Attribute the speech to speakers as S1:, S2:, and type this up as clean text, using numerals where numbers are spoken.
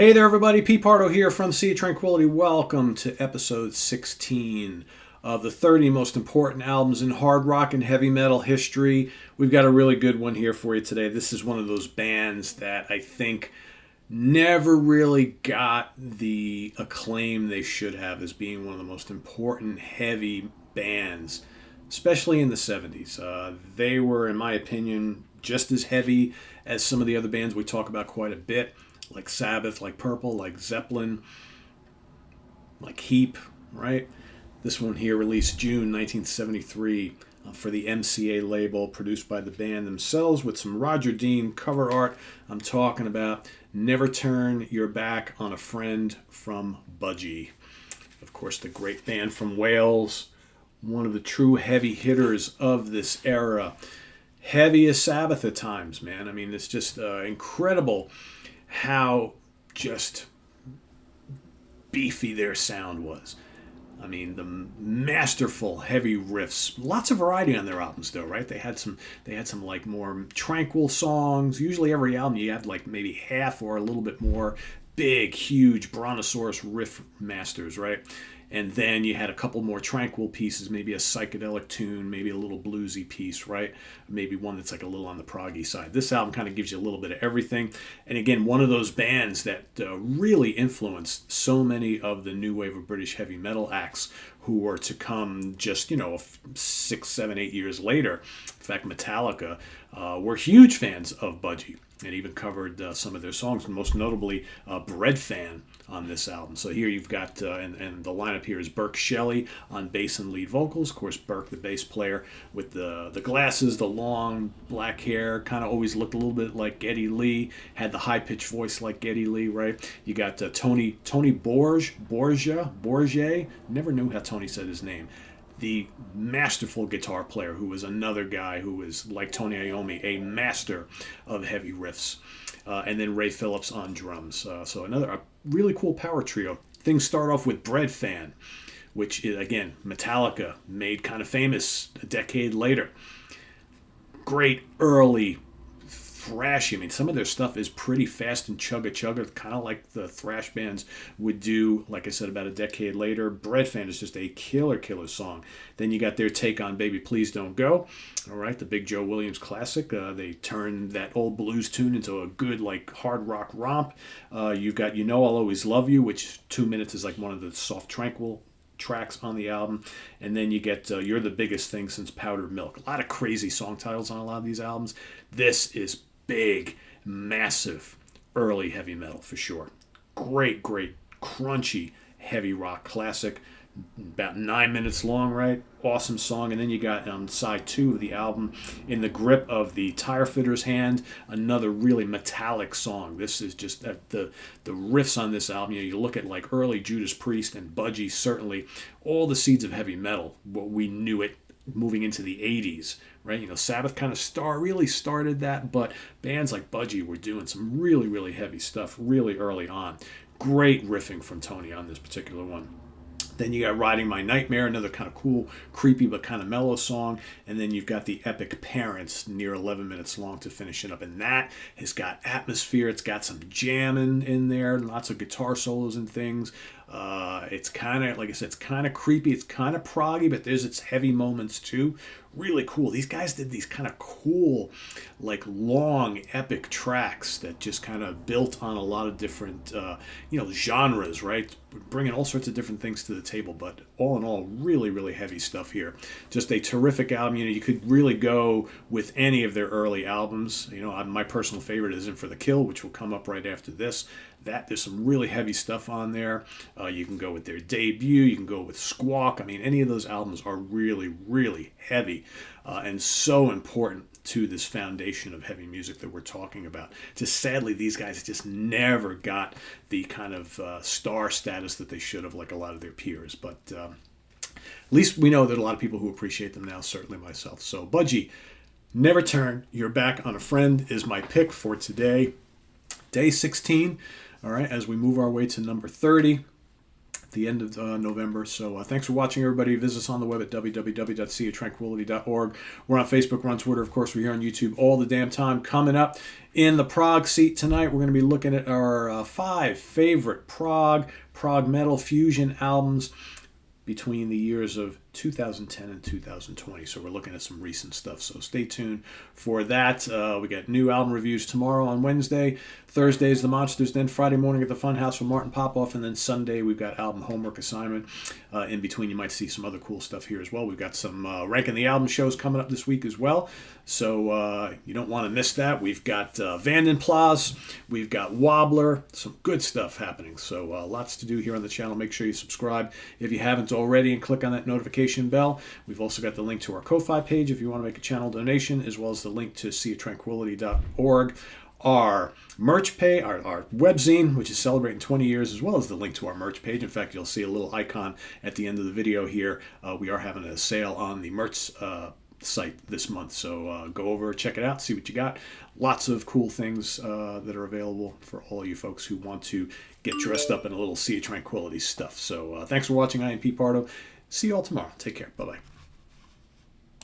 S1: Hey there, everybody. Pete Pardo here from Sea of Tranquility. Welcome to episode 16 of the 30 most important albums in hard rock and heavy metal history. We've got a really good one here for you today. This is one of those bands that I think never really got the acclaim they should have as being one of the most important heavy bands, especially in the 70s. They were, in my opinion, just as heavy as some of the other bands we talk about quite a bit, like Sabbath, like Purple, like Zeppelin, like Heap, right? This one here released June 1973 for the MCA label, produced by the band themselves with some Roger Dean cover art. I'm talking about Never Turn Your Back on a Friend from Budgie. Of course, the great band from Wales, one of the true heavy hitters of this era. Heavy as Sabbath at times, man. I mean, it's just incredible how just beefy their sound was. I mean, the masterful heavy riffs. Lots of variety on their albums, though, right? They had some like more tranquil songs. Usually, every album you had like maybe half or a little bit more big, huge brontosaurus riff masters, right? And then you had a couple more tranquil pieces, maybe a psychedelic tune, maybe a little bluesy piece, right? Maybe one that's like a little on the proggy side. This album kind of gives you a little bit of everything. And again, one of those bands that really influenced so many of the new wave of British heavy metal acts who were to come just, 6, 7, 8 years later. In fact, Metallica were huge fans of Budgie and even covered some of their songs, most notably Bread Fan on this album. So here you've got, and the lineup here is Burke Shelley on bass and lead vocals. Of course, Burke, the bass player, with the glasses, the long black hair, kind of always looked a little bit like Geddy Lee, had the high-pitched voice like Geddy Lee, right? You got Tony Borgia, never knew how Tony said his name. The masterful guitar player, who was another guy who was, like Tony Iommi, a master of heavy riffs. And then Ray Phillips on drums. So a really cool power trio. Things start off with Bread Fan, which, again, Metallica made kind of famous a decade later. Great early thrashy. I mean, some of their stuff is pretty fast and chugga, kind of like the thrash bands would do, like I said, about a decade later. Bread Fan is just a killer song. Then you got their take on Baby Please Don't Go. All right, the big Joe Williams classic. They turned that old blues tune into a good, like, hard rock romp. You've got You Know I'll Always Love You, which 2 minutes is like one of the soft, tranquil tracks on the album. And then you get You're the Biggest Thing Since Powdered Milk. A lot of crazy song titles on a lot of these albums. This is big, massive, early heavy metal for sure. Great, crunchy, heavy rock classic. About 9 minutes long, right? Awesome song. And then you got on side 2 of the album, In the Grip of the Tire Fitter's Hand, another really metallic song. This is just the riffs on this album. You look at like early Judas Priest and Budgie, certainly all the seeds of heavy metal, what we knew it moving into the 80s, right? Sabbath kind of really started that, but bands like Budgie were doing some really heavy stuff really early on. Great riffing from Tony on this particular one. Then you got Riding My Nightmare, another kind of cool, creepy, but kind of mellow song. And then you've got the epic Parents, near 11 minutes long to finish it up. And that has got atmosphere. It's got some jamming in there, lots of guitar solos and things. It's kind of, like I said, it's kind of creepy. It's kind of proggy, but there's its heavy moments too. Really cool. These guys did these kind of cool, like long, epic tracks that just kind of built on a lot of different, genres, right? Bringing all sorts of different things to the table, but all in all, really heavy stuff here. Just a terrific album. You could really go with any of their early albums. My personal favorite is In for the Kill, which will come up right after this. There's some really heavy stuff on there. You can go with their debut. You can go with Squawk. I mean, any of those albums are really heavy and so important to this foundation of heavy music that we're talking about. Just sadly, these guys just never got the kind of star status that they should have, like a lot of their peers. But at least we know that a lot of people who appreciate them now, certainly myself. So Budgie, Never Turn Your Back on a Friend is my pick for today. Day 16. All right, as we move our way to number 30. the end of November. So thanks for watching, everybody. Visit us on the web at www.seaoftranquility.org. We're on Facebook, we're on Twitter, of course, we're here on YouTube all the damn time. Coming up in the prog seat tonight, we're going to be looking at our 5 favorite prog metal fusion albums between the years of 2010 and 2020. So we're looking at some recent stuff. So stay tuned for that. We got new album reviews tomorrow on Wednesday. Thursday is The Monsters. Then Friday morning at the Funhouse with Martin Popoff. And then Sunday we've got album homework assignment. In between you might see some other cool stuff here as well. We've got some ranking the album shows coming up this week as well. So you don't want to miss that. We've got Vandenplas. We've got Wobbler. Some good stuff happening. So lots to do here on the channel. Make sure you subscribe if you haven't already and click on that notification bell. We've also got the link to our Ko-Fi page if you want to make a channel donation, as well as the link to seaoftranquility.org. Our merch page, our webzine, which is celebrating 20 years, as well as the link to our merch page. In fact, you'll see a little icon at the end of the video here. We are having a sale on the merch site this month, so go over, check it out, see what you got. Lots of cool things that are available for all you folks who want to get dressed up in a little Sea of Tranquility stuff. So thanks for watching. I am Pete Pardo. See you all tomorrow. Take care. Bye-bye.